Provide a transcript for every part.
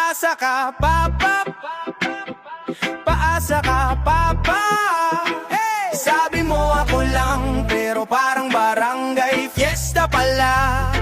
Paasa ka, papa. Paasa ka, papa. Hey! Sabi mo ako lang, pero parang barangay fiesta pala.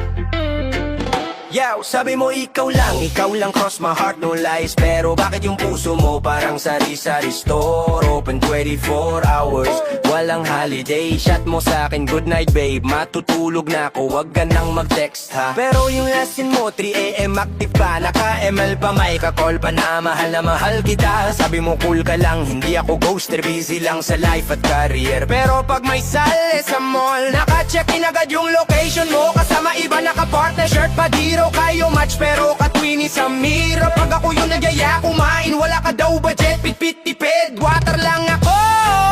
Yo, sabi mo ikaw lang, cross my heart, no lies. Pero bakit yung puso mo parang sari-sari store? Open 24 hours, walang holiday. Shot mo sa akin, good night babe. Matutulog na ako, wag ka nang mag-text ha. Pero yung lesson mo, 3 AM active pa. Naka-ML pa, may ka-call pa na mahal kita. Sabi mo cool ka lang, hindi ako ghoster. Busy lang sa life at career. Pero pag may sale sa mall, naka-check in agad yung location mo. Kasama iba naka-partner shirt pa, di raw kayo match. Pero katwini sa mirror, pag ako yung nagyaya kumain, wala ka daw budget, pit-pit tipid. Water lang ako,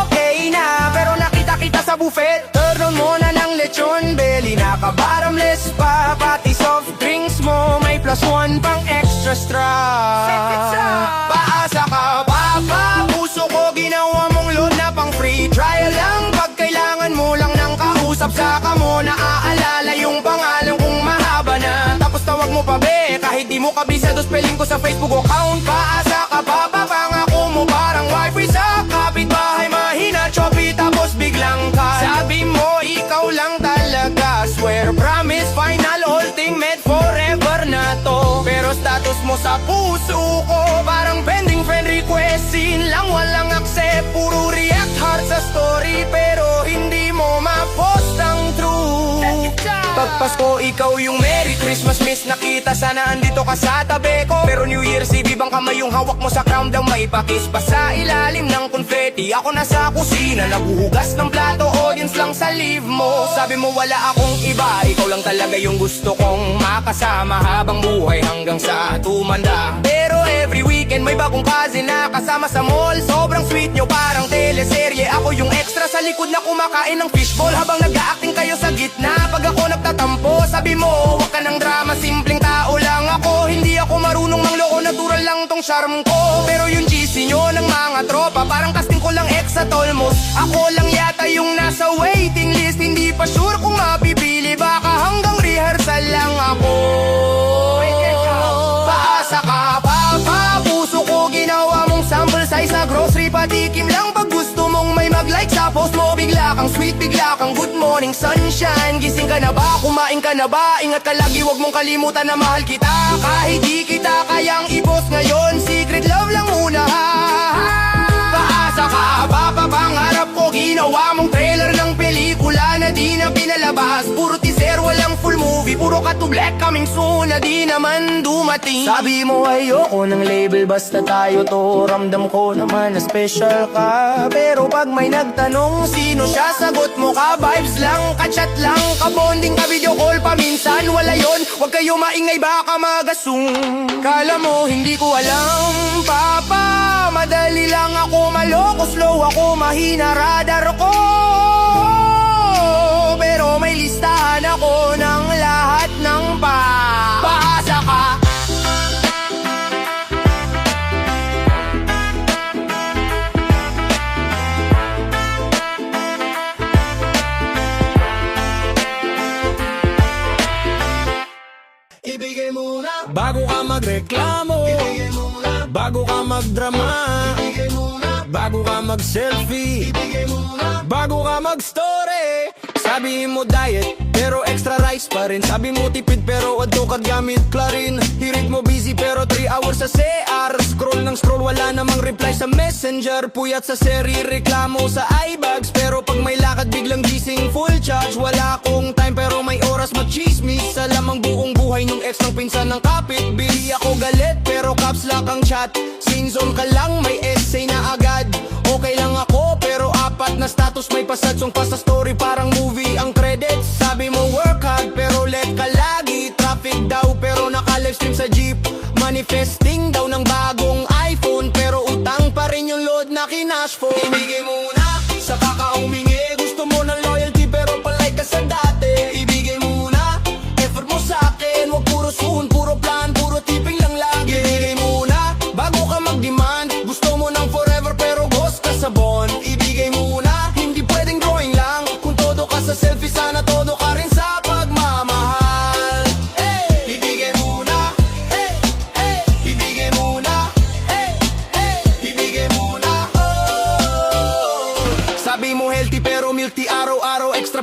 okay na. Pero nakita kita sa buffet, turn on mo na ng lechon belly. Naka-bottomless pa, pati soft drinks mo may +1 pang extra straw. Paasa ka, papa. Puso ko ginawa mong load na pang free trial lang. Pag kailangan mo lang ng kausap, saka mo naaalala yung pangalan kong mahaba na. Tapos tawag mo pa be, kahit di mo kabisado spelling ko sa Facebook account. Paasa ka, papa. Pangako mo parang wifi sa kapitbahay, mahina choppy tapos biglang ka. Sabi mo ikaw lang talaga, swear promise final ultimate forever na to. Pero status mo sa puso ko parang pending friend request, sin lang walang accept. Puro react heart sa story pero hindi mo ma-post ang true. Pagpasko ikaw yung Merry Christmas miss nakita, sana andito ka sa tabi ko. Pero New Year's Eve ibang kamay yung hawak mo sa crown daw, may pakis pa sa ilalim ng confetti. Ako nasa kusina naguhugas ng plato, audience lang sa live mo. Sabi mo wala akong iba, ikaw lang talaga yung gusto kong makasama habang buhay hanggang sa tumanda. Pero every weekend may bagong cousin na kasama sa mall. Sobrang sweet nyo parang teleserye, ako yung extra sa likod na kumakain ng fishball habang nag-a-acting kayo sa gitna. Pag ako nagtatampo, sabi mo wag ka ng drama, simpleng tao lang ako. Hindi ako marunong mangloko, natural lang tong charm ko. Pero yung GC nyo ng mga tropa, parang casting ko lang ex at almost. Ako lang yata yung nasa waiting list, hindi pa sure kung mapipili, baka hanggang rehearsal lang ako. Paasa ka, papa. Puso ko ginawa mong sample size sa grocery, patikim lang pag gusto mong may mag-like sa post mo. Bigla kang sweet, bigla kang good morning sunshine. Gising ka na ba? Kumain ka na ba? Ingat ka lagi, wag mong kalimutan na mahal kita. Kahit di kita kayang i-post ngayon, secret love lang muna ha. Paasa ka, papa. Pangarap ko ginawa mong trailer ng pelikula na di na pinalabas. Puro teaser, walang full movie, puro cut to black coming soon na di naman dumating. Sabi mo ayoko ng label, basta tayo to. Ramdam ko naman na special ka. Pero pag may nagtanong sino siya, sagot mo ka vibes lang, ka-chat lang, ka-bonding, ka-video call paminsan. Wala yon, wag kayo maingay baka magasung. Kala mo hindi ko alam, papa. Madali lang ako maloko, slow ako, mahina radar ko. Pero may listahan ako ng lahat ng paasa ka. Ibigay mo na, Bago ka magreklamo, ibigay mo na, bago ka magdrama, ibigay mo na, bago ka mag-selfie, ibigay mo na. bago ka mag-story. Sabi mo diet, pero extra rice pa rin. Sabi mo tipid, pero adto ka gamit Clarin. Hirit mo busy, pero 3 hours sa CR. Scroll ng scroll, wala namang reply sa messenger. Puyat sa seri, reklamo sa iBags. Pero pag may lakad, biglang gising full charge. Wala akong time, pero may oras mag-chismis. Alam ang buong buhay nung ex ng pinsan ng kapit. Bili ako galit, pero caps lock ang chat. Scene zone ka lang, may essay na agad. Okay lang ako, pero apat na status may pasad. Song pa sa story, parang movie ang credits. Sabi mo work hard, pero let ka lagi. Traffic daw, pero naka-livestream sa jeep. Manifesting daw ng bagong iPhone, pero utang pa rin yung load na kinashfo. Ibigay mo na, Saka ka humingi, gusto mo ng loyalty, pero palay ka sa dati. ibigay mo na, Effort mo sa akin, wag puro soon, puro plan, puro tipping lang lagi. ibigay mo na, Bago ka mag-demand, gusto mo ng forever, pero ghost ka sa bond. ibigay mo na, Hindi pwedeng drawing lang, kung todo ka sa selfie, sana todo ka rin sa pagmamahal. ibigay mo na, ibigay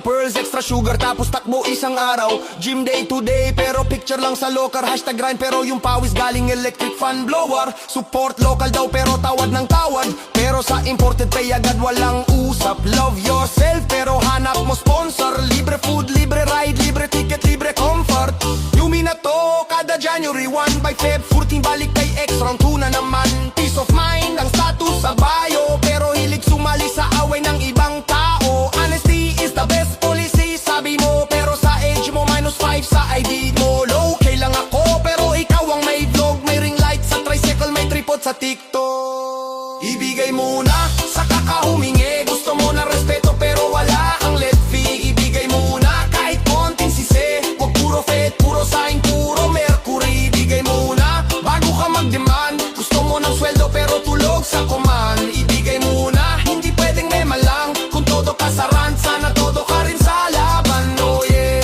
pearls, extra sugar, tapos takbo isang araw. Gym day to day, pero picture lang sa locker. Hashtag grind, pero yung pawis galing electric fan blower. Support local daw, pero tawad ng tawad. Pero sa imported pay agad walang usap. Love yourself, pero hanap mo sponsor. Libre food, libre ride, libre ticket, libre comfort. Yumi na to, kada January 1 by Feb 14, balik kay X, round 2 na naman. Peace of mind, ang status sa bio, pero hilig sumali sa away ng ibang tao. Honesty is the best policy, sabi mo, pero sa age mo -5 sa ID mo. Low K lang ako, pero ikaw ang may vlog. May ring light sa tricycle, may tripod sa TikTok. Ibigay mo na sa kakahumingi, gusto mo na respeto pero wala kang let fee. Ibigay mo na kahit konting sisi, wag puro fate, puro sign, puro mercury. Ibigay mo na bago ka mag-demand, gusto mo ng sweldo pero tulog sa command. Ibigay mo na, hindi pwedeng mema lang, kung todo ka sa rant, sana todo ka rin sa laban. Oh yeah,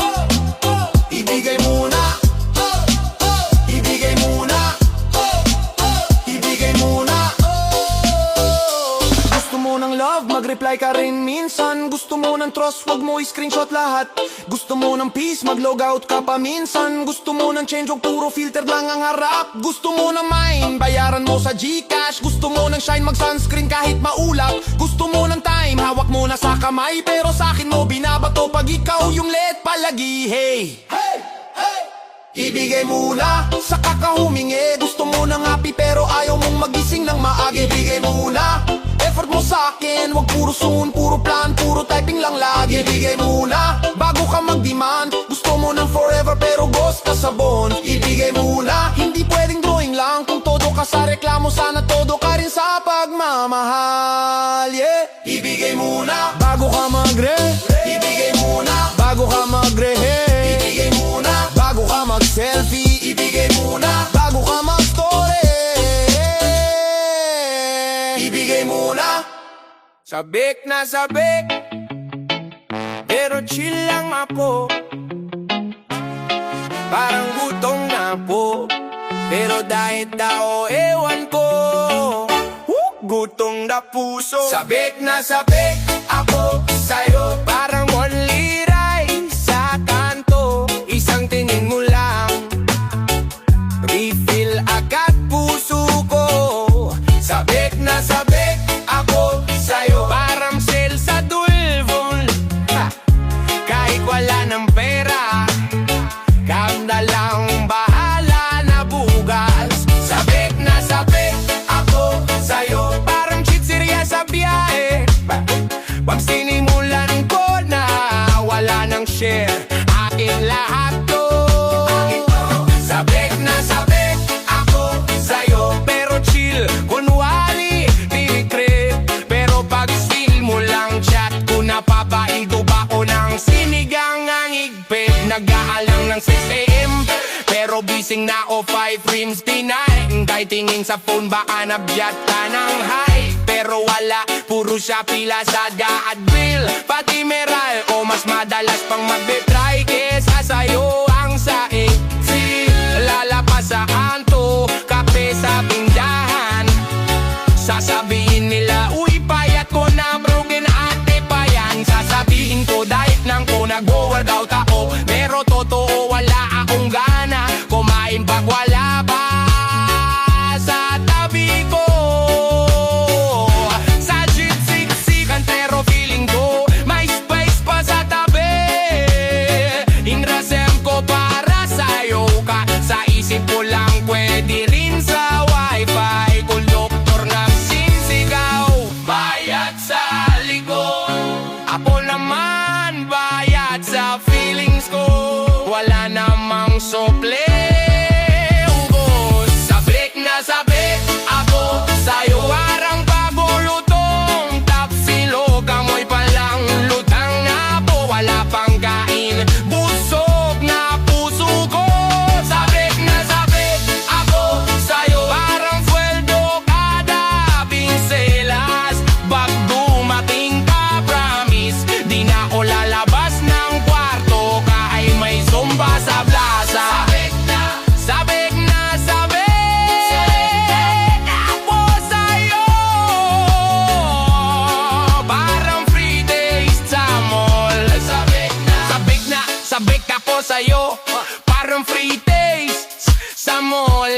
ibigay mo na, ibigay mo na, ibigay mo na. Gusto mo ng love, mag-reply ka rin minsan. Gusto mo ng trust, wag mo i-screenshot lahat. Gusto mo ng peace, mag-logout ka pa minsan. Gusto mo ng change, wag puro filter lang ang harap. Gusto mo ng mine, bayaran mo sa GCash. Gusto mo ng shine, mag-sunscreen kahit maulap. Gusto mo ng time, hawak mo na sa kamay. Pero sa akin mo binabato pag ikaw yung let palagi. Hey, hey, hey. Ibigay mo na sa kakahumingi, gusto mo ng happy pero ayaw mong magising ng maaga. Ibigay mo na effort mo sa akin, wag puro soon, puro plan, puro typing lang lagi. Ibigay mo na bago ka mag-demand, gusto mo ng forever pero ghost ka sa bond. Ibigay mo na, hindi pwedeng drawing lang, kung todo ka sa reklamo, sana todo ka rin sa pagmamahal. Yeah, ibigay mo na bago ka magre, ibigay mo na bago ka magrehe, ibigay mo na bago ka mag-selfie, ibigay mo na bago ka mag-story. Ibigay mo na. Sabik na sabik, pero chill lang ako. Parang gutom na po, pero dahil tao ewan ko. Gutong na puso. Sabik na sabik ako sa'yo, parang only rice sa kanto. Isang tingin mo lang, refill agad puso ko. Sabik na sabik ako sa'yo, parang sale sa Dulvon. Kahit wala ng pera, kang na lang bahala na bugas. Sabik na sabik ako sa'yo, parang chichirya sa biyahe. Pag sinimulan ko na wala nang share, akin lahat to. Sabik na sabik ako sa'yo, pero chill, kunwari di trip. Pero pag feel mo lang chat ko, napapaido ba ko ng sinigang ang higpit. Nag-aalang ng 6 AM, pero bising na o 5 rims tinahin. Kahit tingin sa phone baka nabyat ka ng high, pero wala, puro siya pila sa at bill. Pati meral o mas madalas pang magbe-try kesa sa'yo ang saing. Lalapas sa anto, kape sa tindahan. Sasabihin nila, uy payat ko na broken ate pa yan. Sasabihin ko diet lang ko, nag-workout ako, pero totoo wala akong gana kumain pag wala pa sa tabi ko. Sa jeep siksikan pero feeling ko may space pa sa tabi. Inrasem ko para sa'yo ka, sa isip ko lang kwento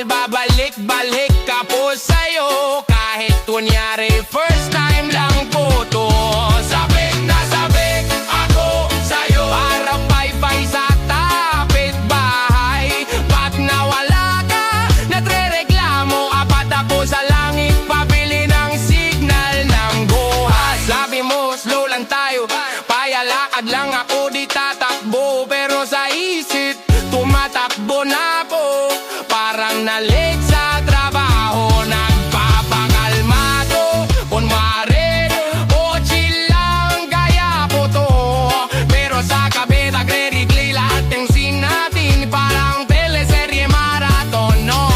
babalik-balik ka po sa'yo. Kahit kunyari first time lang po to. Sabik na sabik ako sa'yo. Para bye-bye sa tapit bahay. Ba't nawala ka? Nagre-reklamo. Apat ako sa langit, pabili ng signal ng buhay. Sabi mo slow lang tayo, payalakad lang ako di tatakbo. Pero sa isip tumatakbo na po. Parang na-late sa trabaho, nagpapakalmado. Kunwari, o chill lang, kaya po to. Pero sa kabit, nagre-replay lahat ng scene natin. Parang teleserye marathon. No,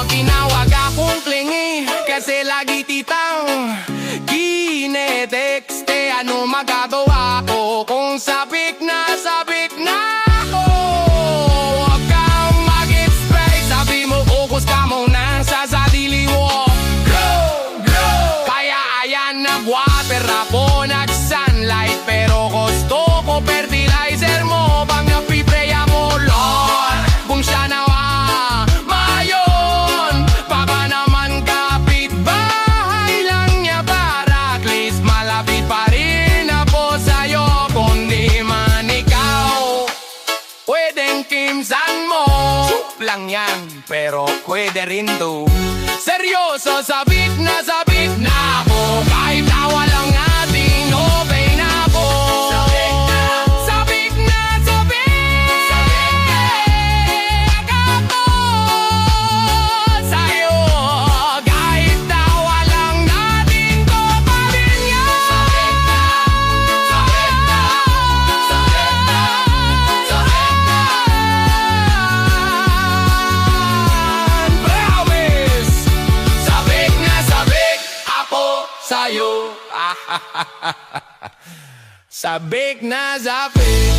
tinawag akong klingi kasi lagi titang kinetekste. Ano magagawa ko kung sabik na ako? Huwag kang mag-express. Sabi mo, focus ka muna sa sarili mo. Glow! Kaya ayan, nag-water ako, nag-sunlight. Pero gusto ko fertilizer mo. Pag napipreya mo, Lord, kung siya nawa mayon. Baka naman kapit-bahay lang niya. Para at least malapit pa rin ako sa'yo. Kundi man ikaw, pwedeng kimsan mo. Chup lang yan, pero pwede rin to. Seryoso, sabik na ako. Kahit tawa lang natin, okay na ako. Sabik na ako sa'yo. Kahit tawa lang natin, ko pa rin yan. Promise! Sabik na ako sa'yo. Sabik na sabik.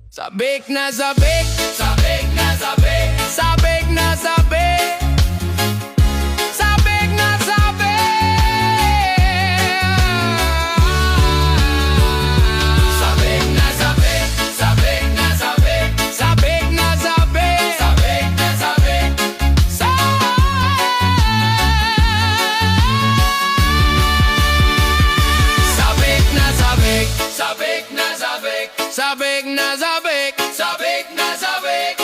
Sabik na sabik. Sabik na sabik. Sabik na sabik. Sabik na sabik. Sabik na sabik. Sabik na sabik. Sabik na sabik. Sabik na sabik. Sabik na sabik. Sabik na sabik. Sabik na sabik. Sabik na sabik.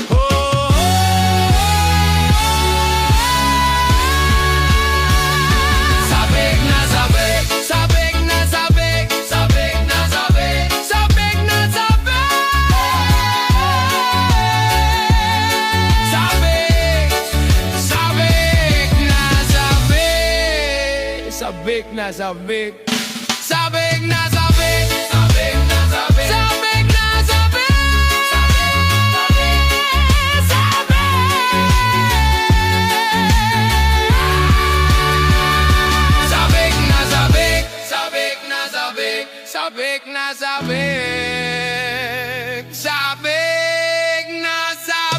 Oh. Sabik na sabik. Sabik na sabik. Sabik na sabik. Sabik na sabik. Sabik na sabik. Sabik na sabik. Sabik na sabik. Sabik na sabik. Sabik na sabik. Sabik na sabik. Sabik na sabik. Sabik na sabik na sabik.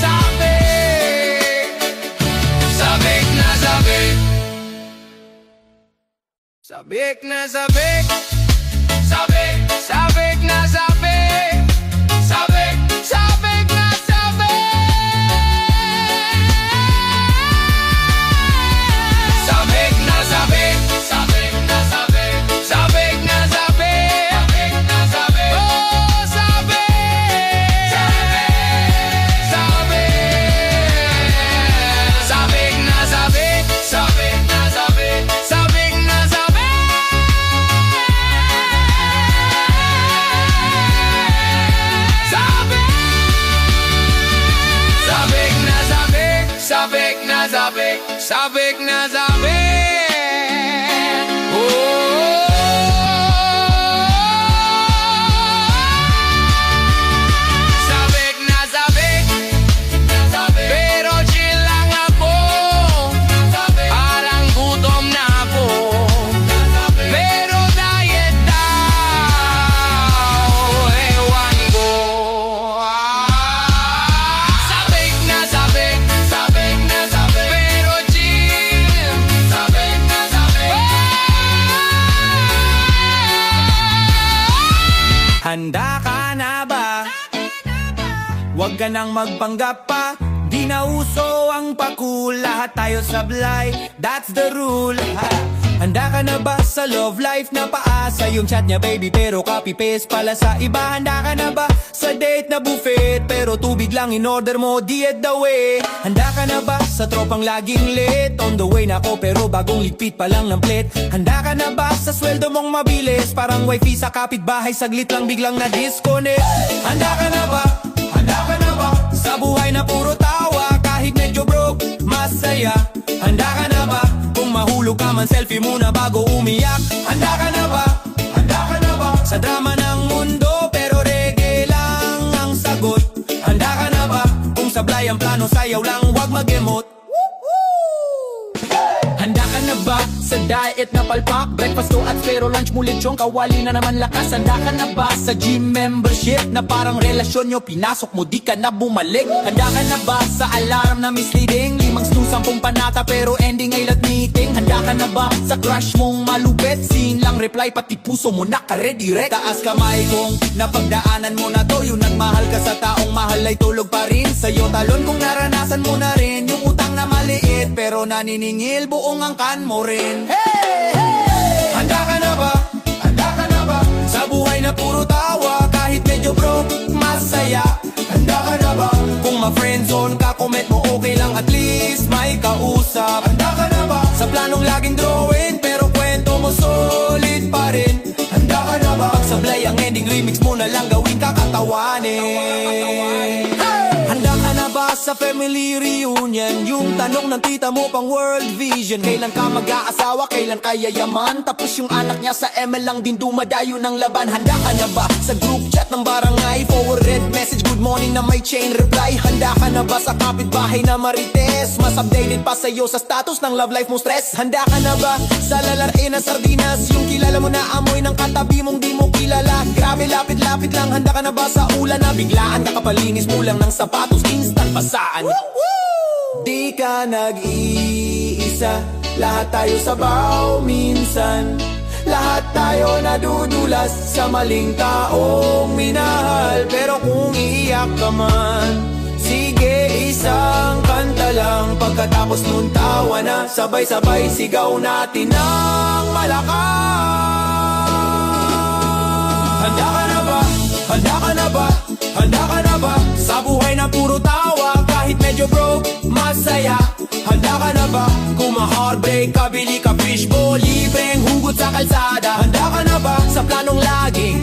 Sabik. Sabik na sabik. Sabik. Sabik na sabik. Sabik na sabik. Sabik na sabik. Sabik na sabik. Sabik na sabik. Oh, sabik. Sabik. Sabik na sabik. Sabik na sabik. Sabik na sabik. ka nang magpanggap pa. Di na uso ang pakul, lahat tayo sablay, that's the rule. Handa ka na ba sa love life na paasa yung chat niya baby pero copy paste pala sa iba? Handa ka na ba sa date na buffet pero tubig lang in order mo, di it the way? Handa ka na ba sa tropang laging late? On the way na ako pero bagong ligpit pa lang ng plate. Handa ka na ba sa sweldo mong mabilis? Parang wifi sa kapitbahay, saglit lang biglang na disconnect. Handa ka na ba? Handa ka na ba sa buhay na puro tawa kahit medyo broke, masaya? Handa ka na ba kung mahulog ka man, selfie muna bago umiyak? Handa ka na ba? Handa ka na ba sa drama ng mundo pero reggae lang ang sagot? Handa ka na ba kung sablay ang plano, sayaw lang wag mag-emote? Handa ka na ba sa diet na palpak? Breakfast to at pero lunch mo lechong kawali na naman lakas. Handa ka na ba sa gym membership na parang relasyon nyo pinasok mo di ka na bumalik? Handa ka na ba sa alarm na misleading? 5 snooze 10 panata pero ending ay lat meeting. Handa ka na ba sa crush mong malupit? Scene lang reply pati puso mo naka-redirect. Taas kamay kung napagdaanan mo na to, yung nagmahal ka sa taong mahal ay tulog pa rin sa'yo. Talon kung naranasan mo na rin yung utang na maliit pero naniningil buong angkan mo rin. Hey, hey! Handa ka na ba? Handa ka na ba sa buhay na puro tawa kahit medyo broke, masaya? Handa ka na ba kung ma-friendzone ka, comment mo okay lang at least may kausap? Handa ka na ba sa planong laging drawing pero kwento mo solid pa rin? Handa ka na ba pag sablay ang ending remix mo na lang gawin kakatawanin? Handa ka na ba sa family reunion? Yung tanong ng tita mo pang world vision. Kailan ka mag-aasawa, kailan ka yayaman? Tapos yung anak niya sa ML lang din dumadayo ng laban. Handa ka na ba sa group chat ng barangay? Forwarded message, good morning na may chain reply. Handa ka na ba sa kapitbahay na marites? Mas updated pa sa'yo sa status ng love life mo stress? Handa ka na ba sa lalarin na sardinas? Yung kilala mo na amoy ng katabi mong di mo kilala? Grabe lapit-lapit lang. Handa ka na ba sa ulan na biglaan ka kapalinis mo lang ng sapatos, instant pasaan? Di ka nag-iisa, lahat tayo sabaw minsan. Lahat tayo nadudulas sa maling taong minahal. Pero kung iiyak ka man, sige isang kanta lang. Pagkatapos nun tawa na, sabay-sabay sigaw natin ng malakas. Handa ka na ba? Handa ka na ba? Handa ka na ba sa buhay na puro tawa kahit medyo broke, masaya? Handa ka na ba kung ma-heartbreak ka, bili ka fishbowl, libreng hugot sa kalsada? Handa ka na ba sa planong laging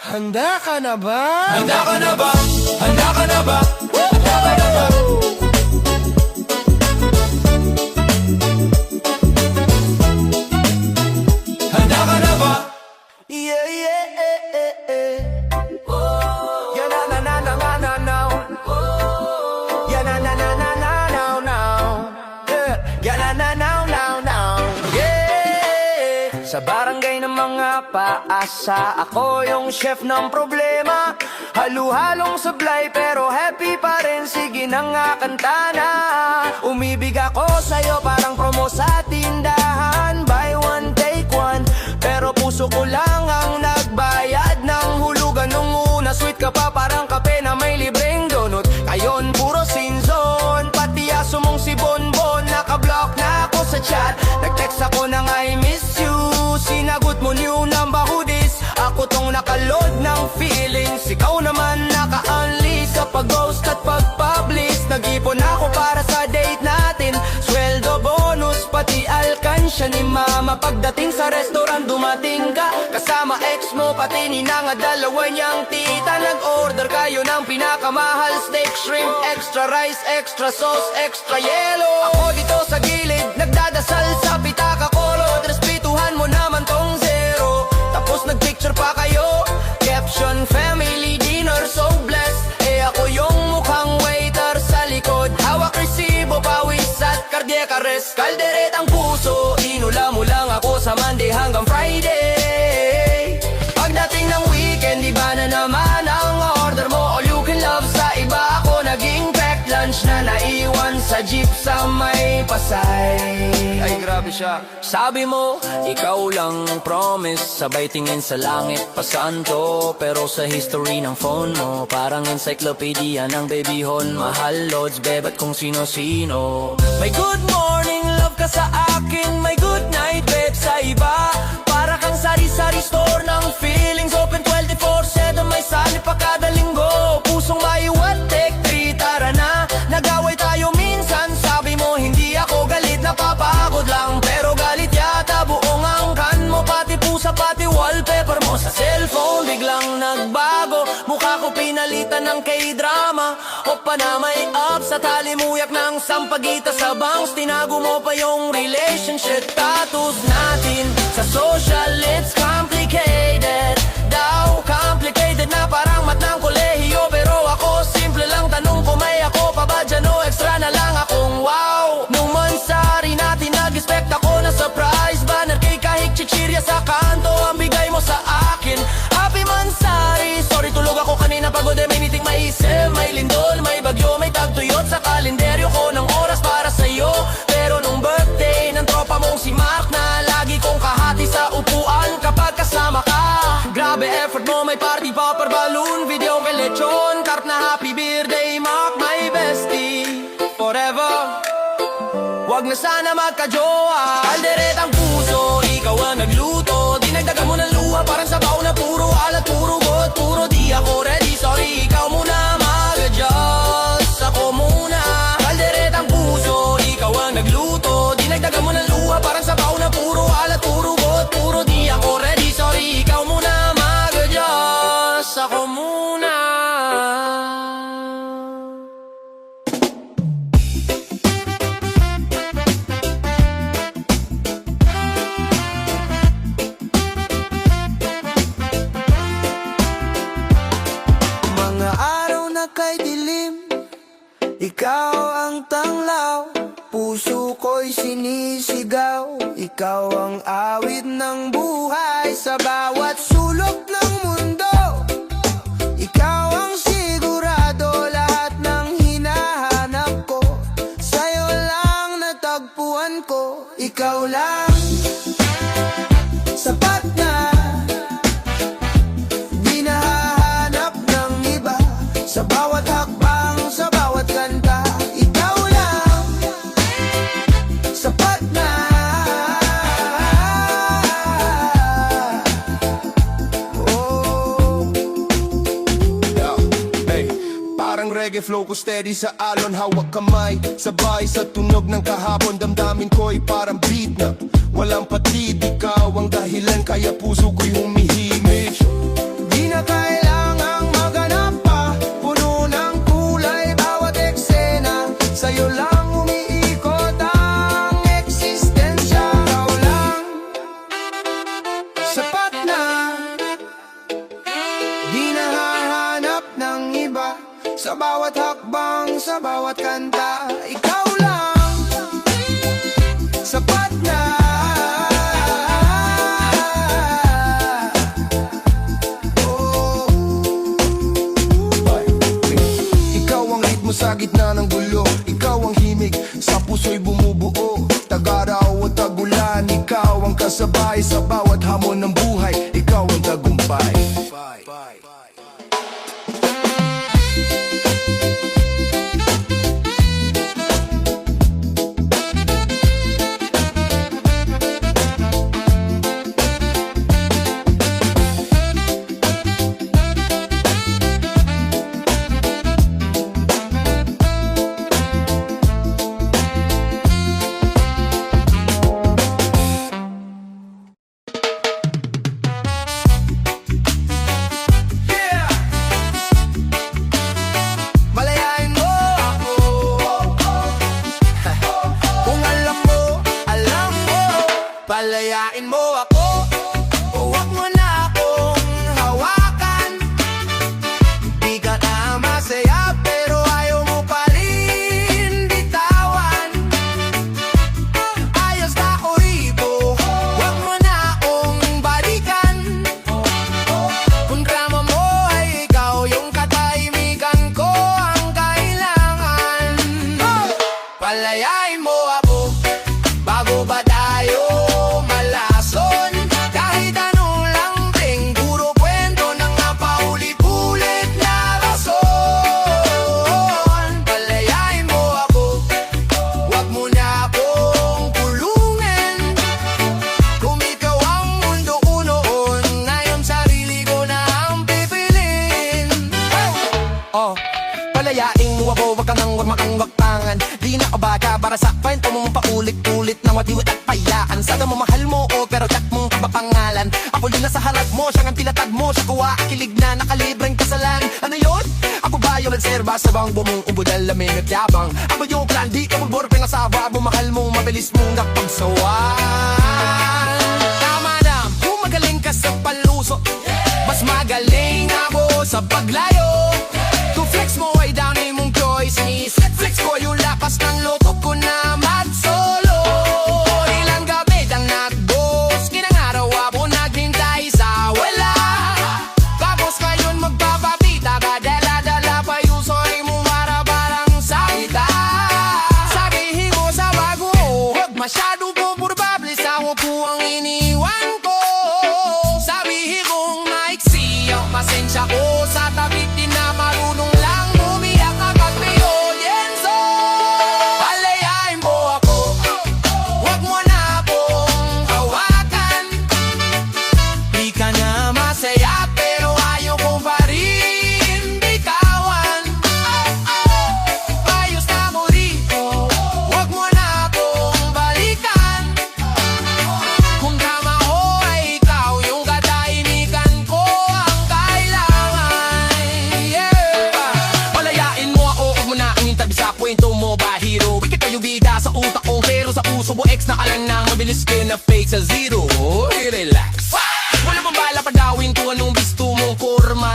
handa ka na ba? Handa ka na ba? Handa ka na ba? Handa ka na ba? Handa ka na ba? Yeah, yeah, yeah, na na na na na na na. Yeah, na na na na na na na. Yeah, na na na na na. Yeah. Sa barangay ng mga paasa, ako yung chef ng problema. Halu-halong sablay pero happy pa rin, sige na nga kanta na. Umibig ako sa'yo parang promo sa tindahan, buy one take one. Pero puso ko lang ang nagbayad ng hulugan. Nung una sweet ka pa parang kape na may libreng donut. Ngayon puro sin zone, pati aso mong si Bonbon. Nakablock na ako sa chat, nag-text ako ng I miss you. Sinagot mo new number who this? Ako tong nakaload ng feelings, ikaw naman naka-unleash. Kapag ghost at pag-publish, nag-ipon ako para sa date natin. Sweldo, bonus, pati alkansya ni mama. Pagdating sa restaurant dumating ka, kasama ex mo, pati ninang at dalawa niyang tita. Nag-order kayo ng pinakamahal steak, shrimp, extra rice, extra sauce, extra yellow. Ako dito sa gilid, nagdadasal sa pitaka ko. Lord, respetuhan mo naman tong zero. Tapos nagpicture pa kayo, caption family dinner, so blessed. Eh ako yung mukhang waiter sa likod, hawak resibo, pawis at cardiac arrest. Kalderetang puso, inula mo lang ako sa Monday hanggang Friday. Pagdating ng weekend, iba na naman ang order mo. All you can love, sa iba ako naging packed lunch na naiwan sa jeep sa may may pasay. Ay grabe siya. Sabi mo, ikaw lang ang promise. Sabay tingin sa langit, pasanto. Pero sa history ng phone mo, parang encyclopedia ng baby hon. Mahal loads, bebat kung sino-sino. May good morning love ka sa akin, may good night babe sa iba. Para kang sari-sari store ng feelings. Open 24/7, may salip pa kada linggo. Pusong may what, take three, tara na. Nag-away tayo minsan, sabi mo hindi ako galit. Napapagod lang, pero galit yata buong angkan mo. Pati pusa, pati wallpaper mo sa cellphone biglang nagbago. Mukha ko pinalitan ng K-drama. O panamay up sa talimuyak ng sampagita sa bangs. Tinago mo pa yung relationship status natin sa social, it's complicated. Daw complicated na parang mat ng kolehiyo. Pero ako simple lang, tanong ko may ako pa ba dyan o extra na lang akong wow. Nung mansari natin nag-expect ako na surprise. Banner kay kahit chichirya sa kanto ang bigay mo sa akin. Happy mansari, sorry tulog ako kanina pagod eh. May meeting, may isip, may lindol, may bagyo, may tagtuyot sa kalendaryo ko ng oras para sa'yo. Pero nung birthday ng tropa mong si Mark na lagi kong kahati sa upuan kapag kasama ka. Grabe effort mo, may party popper balloon, video kay lechon, carp na happy birthday Mark, my bestie forever. Wag na sana magka-jowa, alderetang puso, ikaw ang nagluto. Dinagdagan mo ng luha, parang sabaw na puro alat, puro got, puro di ako ready. Sorry, ikaw muna mag-adjust, ako muna. Alderetang puso, ikaw ang nagluto. Dinagdagan mo ng luha, parang sabaw na puro alat, puro got, puro di ako ready. Sorry, ikaw muna mag-adjust, ako muna. Mga araw na kay dilim, ikaw ang tanglaw. Puso ko'y sinisigaw, ikaw ang awit ng buhay. Sa bawat sulok ng mundo, ikaw ang sigurado. Lahat ng hinahanap ko, sa'yo lang natagpuan ko. Ikaw lang, sapat na. Di nahahanap ng iba. Sa bawat hakbang, sa bawat kanta, ikaw lang, sapat na. Oh. Hey, parang reggae flow ko steady sa alon. Hawak kamay, sabay sa tunog ng kahapon. Damdamin ko'y parang beat na walang patid. Ikaw ang dahilan kaya puso ko'y humihimig. Di na kailangang maganap pa, puno ng kulay bawat eksena. Sa'yo lang umiikot ang eksistensya. Ikaw lang, sapat na. Di nahahanap ng iba. Sa bawat hakbang, sa bawat kanta, ikaw lang, sapat na. Sa gitna ng gulo, ikaw ang himig, sa puso'y bumubuo. Tag-araw at tag-ulan, ikaw ang kasabay. Sa bawat hamon ng buhay, ikaw ang tagumpay. Malayain mo ako. Kung alam mo, palayain mo ako. Huwag mo na akong hawakan. Di ka na masaya pero ayaw mo pa rin bitawan. Ayos na ako rito, huwag mo na akong balikan. Kung drama mo ay ikaw, yung katahimikan ko ang kailangan. Palayain mo ako. Sulit na wadiwat at payakan. Sada mo mahal mo o pero chat mong kabapangalan. Ako din na sa harap mo, siya ang pinatag mo. Siya kuha, kilig na nakalibreng kasalan. Ano yun? Ako ba yung nagserba sa bangbo mong ubudal lamig at yabang? Ako yung clan, di ka magbor pingasaba. Bumahal mong mabilis mong napagsawan. Tama na, kung magaling ka sa paluso, mas magaling ako sa paglayo. Kung flex mo ay down mong choice, set flex ko yung lakas ng loto ko na mag-solo. Ilang gabi ang nag-boss, kinangaraw ako naghintay sa wala. Tapos ngayon magpapapita ka, dala-dala pa yung sorry mo para parang salita. Sabihin mo sa bago, huwag masyado komportable sa upo ang iniwan ko. Sabihin kong maiksi ang pasensya ko, sa tabi din na marunong lang umiyak kapag may audience. Palayain mo ako, huwag mo na akong hawakan. Di ka na masaya pero ayaw kong pa rin bitawan. Ayos na mo rito, huwag mo na akong balikan. Kung tama ko ay ikaw, yung katahimikan ko ang kailangan. Yeah. Palayain mo ako, huwag mo na ang intabi sa kwento mo ba hero. Wikit kayo bida sa utak ko, pero sa puso mo ex na ka lang nang mabilis ka na fake sa zero. Relax, wala bang bala pa dawin kung anong gusto mong kurma.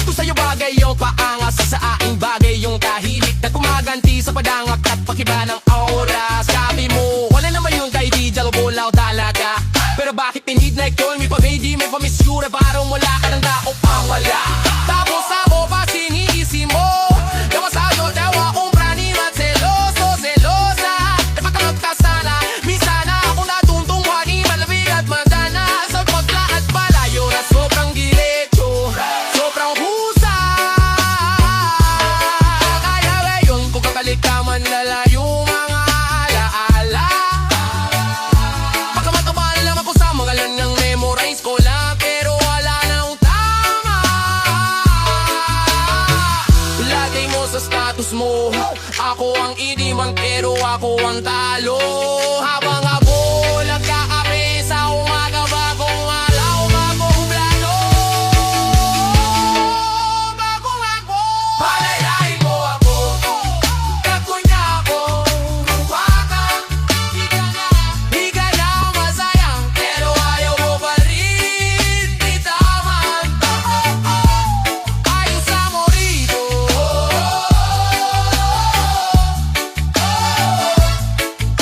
Kung sa'yo bagay yung paangas, sa aking bagay yung tahimik na kumaganti sa padangak at pakiba ng aura. Sabi mo, wala naman yung kay DJ Bolaw talaga. Pero bakit pinid na ikaw, may pamedi, may pamisyura, parang wala ka ng tao pang wala. Tapos ako pa siniisi mo, gawa sa'yo daw akong prani at seloso, selosa. Napakamag ka sana, minsan ako natuntong wani, malamig at madana. Sa pagla at palayo na sobrang diretso, sobrang husa. Kaya ngayon kung kakalik ka man lalayo mga alaala. Baka matabahan lang ako sa mga lang ng memorize ko lang, pero wala nang tama. Lagay mo sa status mo, ako ang inimang pero ako ang talo. Habang ako nagkakape sa umaga, bagong alaw, bagong plano. Bagong ako, palayain mo ako, kakunya ako, baka di ka na masayang, pero ayaw mo pa rin bitawan. Ayos na mo rito,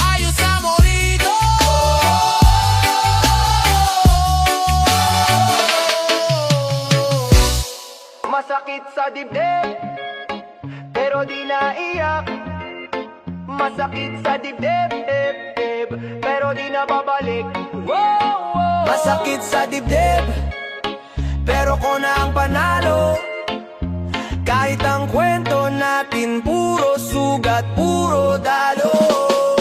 ayos na mo rito. Masakit sa dibdib, pero di naiyak. Masakit sa dibdib, pero di na babalik. Masakit sa dibdib, pero ko na ang panalo. Kahit ang kwento natin puro sugat, puro dalo.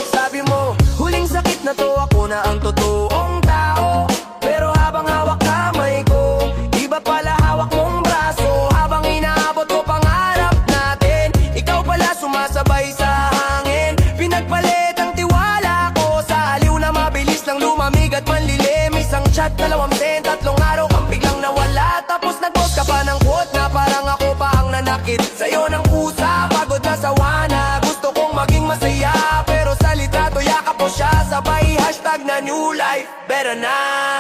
Sabi mo, huling sakit na to, ako na ang totoong tao. Pero habang hawak kamay ko, iba pala hawak mong braso. Habang inaabot ko pangarap natin, ikaw pala sumasabay sa hangin. Pinagpalit ang tiwala ko, sa aliw na mabilis lang lumamig at manlilim. Isang chat, 2 sent, 3 araw kang biglang nawala. Tapos nag-post ka pa ng quote na parang ako pa ang nanakit sa'yo ng pusa. Pagod na sawa na, gusto kong maging masaya, pero sa litrato yakap ko siya, sabay hashtag na new life, better na.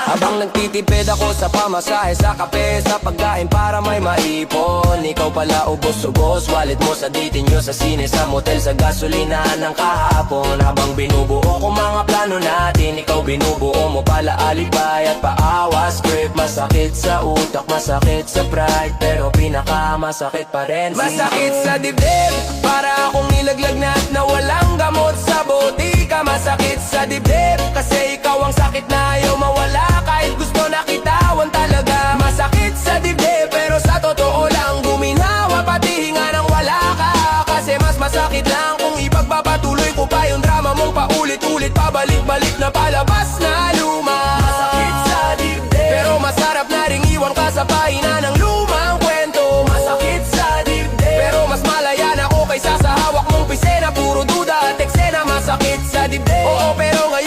Habang nagtitipid ako sa pamasahe, sa kape, sa pagkain para may maipon. Ikaw pala ubos-ubos, wallet mo sa dating nyo, sa sine, sa motel, sa gasolina ng kahapon. Habang binubuo ko mga plano natin, ikaw binubuo mo pala alibay at paawa script. Masakit sa utak, masakit sa pride, pero pinakamasakit pa rin masakit sa dibdib, para akong nilaglag na at nawalang gamot sa botika. Masakit sa dibdib, kasi ikaw ang sakit na ayaw mawala. Kahit gusto na kitawan talaga. Masakit sa dibdib, pero sa totoo lang guminawa, pati hinga nang wala ka. Kasi mas masakit lang kung ipagpapatuloy ko pa yung drama mong paulit-ulit, pabalik-balik na palabas na luma. Masakit sa dibdib, pero masarap na ring iwan ka sa pahina ng lumang kwento. Masakit sa dibdib, pero mas malaya na ako kaysa sa hawak mong pisena. Puro duda at eksena, masakit sa dibdib. Oo, pero ngayon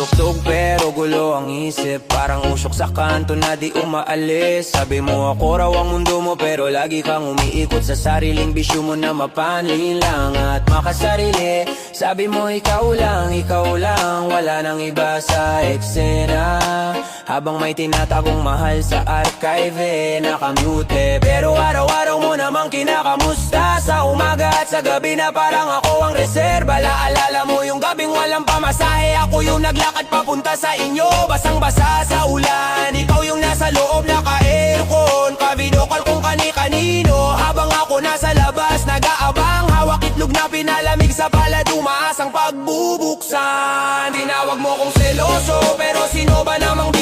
Tugtog pero gulo ang isip, parang usok sa kanto na di umaalis. Sabi mo ako raw ang mundo mo, pero lagi kang umiikot sa sariling bisyo mo na mapanlin lang at makasarili. Sabi mo ikaw lang, wala nang iba sa eksena. Habang may tinatagong mahal sa archive, nakamute. Pero araw-araw mo namang kinakamusta, sa umaga at sa gabi na parang ako ang reserba. Laalala mo yung gabing walang pamasahe, ako yung naglakad papunta sa inyo, basang-basa sa ulan. Ikaw yung nasa loob, naka-aircon, kabinokal kung kani-kanino. Habang ako nasa labas, nag-aabang, hawak itlog na pinalamig sa palad, umaasang pagbubuksan. Tinawag mo kong seloso, pero sino ba namang